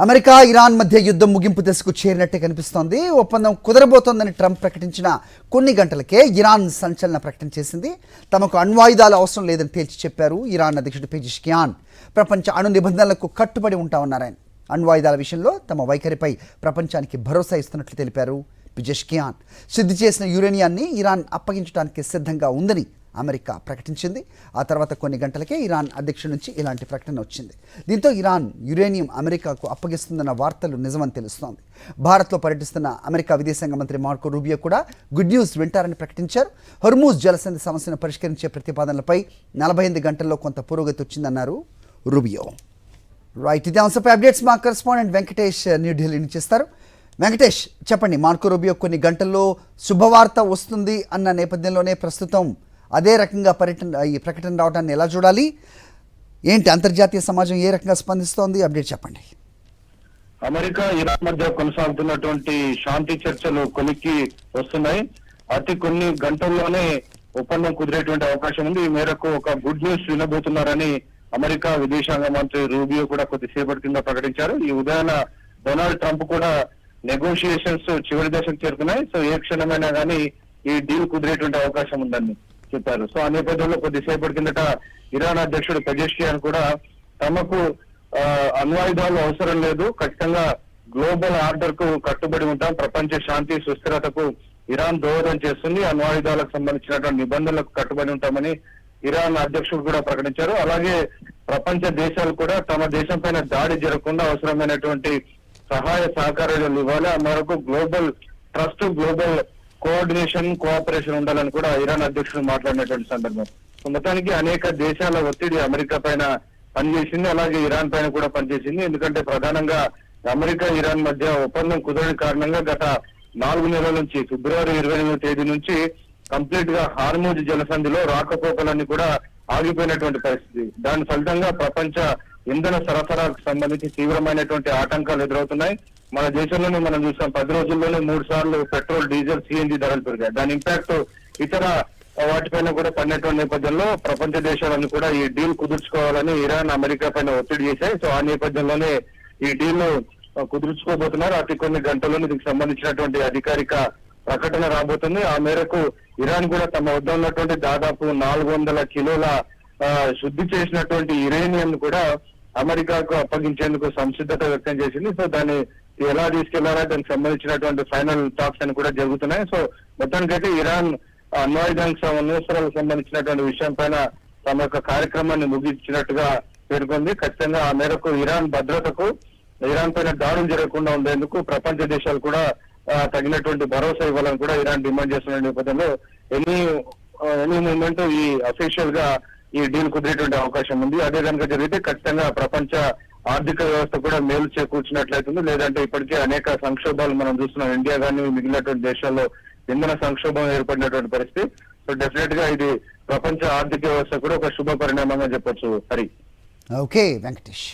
America Iran మధ్య యుద్ధం ముగింపు దశకు చేరినట్టే కనిపిస్తోంది. ఒప్పందం కుదరబోతోందని ట్రంప్ ప్రకటించిన కొన్ని గంటలకే ఇరాన్ సంచలన ప్రకటన చేసింది. తమకు అణ్వాయుధాలు అవసరం లేదని తేల్చి చెప్పారు ఇరాన్ అధ్యక్షుడు పెజెష్కియాన్. ప్రపంచ అణు నిబంధనలకు కట్టుబడి ఉంటామన్నారు ఆయన. అణ్వాయుధాల విషయంలో తమ వైఖరిపై ప్రపంచానికి భరోసా ఇస్తున్నట్లు తెలిపారు పెజెష్కియాన్. శుద్ధి చేసిన యురేనియాన్ని ఇరాన్ అప్పగించడానికి సిద్ధంగా ఉందని అమెరికా ప్రకటించింది. ఆ తర్వాత కొన్ని గంటలకే ఇరాన్ అధ్యక్షుడి నుంచి ఇలాంటి ప్రకటన వచ్చింది. దీంతో ఇరాన్ యురేనియం అమెరికాకు అప్పగిస్తుందన్న వార్తలు నిజమని తెలుస్తోంది. భారత్లో పర్యటిస్తున్న అమెరికా విదేశాంగ మంత్రి మార్కో రూబియో కూడా గుడ్ న్యూస్ వింటారని ప్రకటించారు. హోర్ముజ్ జలసంధి సమస్యను పరిష్కరించే ప్రతిపాదనలపై 48 గంటల్లో కొంత పురోగతి వచ్చిందన్నారు రూబియో. రైట్, ఇదే అంశంపై అప్డేట్స్ మా కరెస్పాండెంట్ వెంకటేష్ న్యూఢిల్లీ నుంచి ఇస్తారు. వెంకటేష్, చెప్పండి. మార్కో రూబియో కొన్ని గంటల్లో శుభవార్త వస్తుంది అన్న నేపథ్యంలోనే ప్రస్తుతం అదే రకంగా ఈ ప్రకటన రావడాన్ని ఎలా చూడాలి? ఏంటి అంతర్జాతీయ సమాజం ఏ రకంగా స్పందిస్తోంది? అప్డేట్ చెప్పండి. అమెరికా ఇరాన్ మధ్య కొనసాగుతున్నటువంటి శాంతి చర్చలు కొలిక్కి వస్తున్నాయి. అతి కొన్ని గంటల్లోనే ఒప్పందం కుదిరేటువంటి అవకాశం ఉంది. ఈ మేరకు ఒక గుడ్ న్యూస్ వినబోతున్నారని అమెరికా విదేశాంగ మంత్రి రూబియో కూడా కొద్దిసేపటి కింద ప్రకటించారు. ఈ ఉదయాన డొనాల్డ్ ట్రంప్ కూడా నెగోషియేషన్స్ చివరి దశకు చేరుతున్నాయి. సో ఏ క్షణమైనా కానీ ఈ డీల్ కుదిరేటువంటి అవకాశం ఉందని చెప్పారు. సో ఆ నేపథ్యంలో కొద్దిసేపటి కిందట ఇరాన్ అధ్యక్షుడు పెజెష్కియాన్ కూడా తమకు అణ్వాయుధాలు అవసరం లేదు, ఖచ్చితంగా గ్లోబల్ ఆర్డర్ కు కట్టుబడి ఉంటాం, ప్రపంచ శాంతి సుస్థిరతకు ఇరాన్ దోహదం చేస్తుంది, అణ్వాయుధాలకు సంబంధించినటువంటి నిబంధనలకు కట్టుబడి ఉంటామని ఇరాన్ అధ్యక్షుడు కూడా ప్రకటించారు. అలాగే ప్రపంచ దేశాలు కూడా తమ దేశం పైన దాడి జరగకుండా అవసరమైనటువంటి సహాయ సహకారాలు ఇవ్వాలి. ఆ మేరకు global trust, global coordination, cooperation ఉండాలని కూడా ఇరాన్ అధ్యక్షుడు మాట్లాడినటువంటి సందర్భం. మొత్తానికి అనేక దేశాల ఒత్తిడి అమెరికా పైన పనిచేసింది, అలాగే ఇరాన్ పైన కూడా పనిచేసింది. ఎందుకంటే ప్రధానంగా అమెరికా ఇరాన్ మధ్య ఒప్పందం కుదరని కారణంగా గత 4 నెలల నుంచి ఫిబ్రవరి 28వ తేదీ నుంచి కంప్లీట్ గా హార్ముజ్ జలసంధిలో రాకపోకలన్నీ కూడా ఆగిపోయినటువంటి పరిస్థితి. దాని ఫలితంగా ప్రపంచ ఇంధన సరఫరాకు సంబంధించి తీవ్రమైనటువంటి ఆటంకాలు ఎదురవుతున్నాయి. మన దేశంలోనే మనం చూసాం, 10 రోజుల్లోనే 3 సార్లు పెట్రోల్, డీజిల్, సిఎన్జి ధరలు పెరిగాయి. దాని ఇంపాక్ట్ ఇతర వాటిపైన కూడా పడినటువంటి నేపథ్యంలో ప్రపంచ దేశాలను కూడా ఈ డీల్ కుదుర్చుకోవాలని ఇరాన్ అమెరికా పైన ఒత్తిడి చేశాయి. సో ఆ నేపథ్యంలోనే ఈ డీల్ కుదుర్చుకోబోతున్నారు. అతి కొన్ని గంటల్లోనే దీనికి సంబంధించినటువంటి అధికారిక ప్రకటన రాబోతుంది. ఆ మేరకు ఇరాన్ కూడా తమ వద్ద ఉన్నటువంటి దాదాపు 400 కిలోల శుద్ధి చేసినటువంటి యురేనియం కూడా అమెరికాకు అప్పగించేందుకు సంసిద్ధత వ్యక్తం చేసింది. సో దాన్ని ఎలా తీసుకెళ్లారా, దానికి సంబంధించినటువంటి ఫైనల్ టాక్స్ అని కూడా జరుగుతున్నాయి. సో మొత్తానికైతే ఇరాన్ అణ్వాయుధానికి అణ్వస్త్రాలకు సంబంధించినటువంటి విషయం పైన తమ యొక్క కార్యక్రమాన్ని ముగించినట్టుగా పేర్కొంది. ఖచ్చితంగా ఆ మేరకు ఇరాన్ భద్రతకు, ఇరాన్ పైన దాడులు జరగకుండా ఉండేందుకు ప్రపంచ దేశాలు కూడా తగినటువంటి భరోసా ఇవ్వాలని కూడా ఇరాన్ డిమాండ్ చేస్తున్న నేపథ్యంలో ఎనీ మూమెంట్ ఈ అఫీషియల్ గా ఈ డీల్ కుదిరేటువంటి అవకాశం ఉంది. అదే కనుక జరిగితే ఖచ్చితంగా ప్రపంచ ఆర్థిక వ్యవస్థ కూడా మేలు చేకూర్చినట్లయితుంది. లేదంటే ఇప్పటికే అనేక సంక్షోభాలు మనం చూస్తున్నాం, ఇండియా కానీ మిగిలినటువంటి దేశాల్లో ఇంధన సంక్షోభం ఏర్పడినటువంటి పరిస్థితి. సో డెఫినెట్ గా ఇది ప్రపంచ ఆర్థిక వ్యవస్థ కూడా ఒక శుభ పరిణామంగా చెప్పొచ్చు. హరి. ఓకే వెంకటేష్.